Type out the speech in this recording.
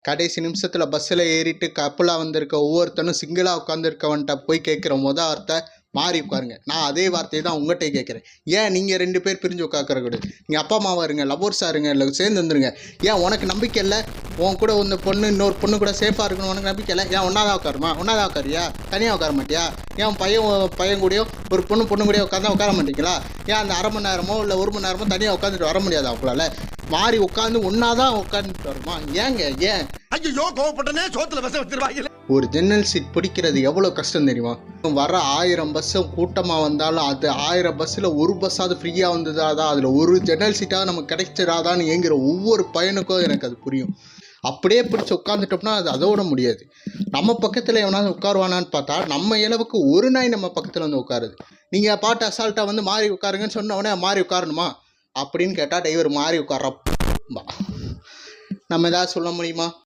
கடைசி நிமிஷத்தில் பஸ்ஸில் ஏறிட்டு கப்பலாக வந்திருக்க ஒவ்வொருத்தனும் சிங்கிளாக உட்காந்துருக்கவன்ட்ட போய் கேட்குற வார்த்தை மாறி உட்காருங்க. நான் அதே வார்த்தையை தான் உங்கள்கிட்ட கேட்குறேன். ஏன் நீங்கள் 2 பேர் பிரிஞ்சு உட்காக்கக்கூடாது? நீங்கள் அப்பா அம்மாவாக இருங்க, லவ்வர்ஸாக இருங்க, இல்லை சேர்ந்து வந்துருங்க. ஏன் உனக்கு நம்பிக்கை இல்லை? உன் கூட இந்த பொண்ணு இன்னொரு பொண்ணு கூட சேஃபாக இருக்கணும் உனக்கு நம்பிக்கை இல்லை? ஏன் ஒன்றாதான் உட்காருமா? ஒன்றாதான் உட்காரியா? தனியாக உட்கார மாட்டியா? ஏன் பையன் கூடயோ ஒரு பொண்ணு கூடயோ உட்கார மாட்டீங்களா? ஏன் அந்த அரை மணி நேரமோ இல்லை 1 மணி நேரமோ தனியாக உட்காந்துட்டு வர முடியாது அவங்களால? மாறி உட்காந்து ஒன்னாதான் உட்காந்துட்டு வருமா? ஏங்க ஏன்? ஐயோ கோவப்பட்டனே, சோத்துல விஷம் வச்சிருவாங்க. ஒரு ஜன்னல் சீட் பிடிக்கிறது எவ்வளோ கஷ்டம் தெரியுமா? வர 1000 பஸ்ஸு கூட்டமாக வந்தாலும் அது 1000 பஸ்ஸில் ஒரு பஸ்ஸாவது ஃப்ரீயாக வந்ததாதான், அதில் ஒரு ஜன்னல் சீட்டாக நமக்கு கிடைச்சிடாதான்னு ஏங்குற ஒவ்வொரு பையனுக்கும் எனக்கு அது புரியும். அப்படியே பிடிச்சி உட்காந்துட்டோம்னா அது அதோட முடியாது. நம்ம பக்கத்தில் எவனாவது உட்காருவானான்னு பார்த்தா நம்ம இளவுக்கு ஒரு நாய் நம்ம பக்கத்தில் வந்து உட்காருது. நீங்கள் பாட்டு அசால்ட்டாக வந்து மாறி உட்காருங்கன்னு சொன்ன உடனே மாறி உட்காரணுமா அப்படின்னு கேட்டால் டிரைவர் மாறி உட்காரப்பா நம்ம ஏதாவது சொல்ல முடியுமா?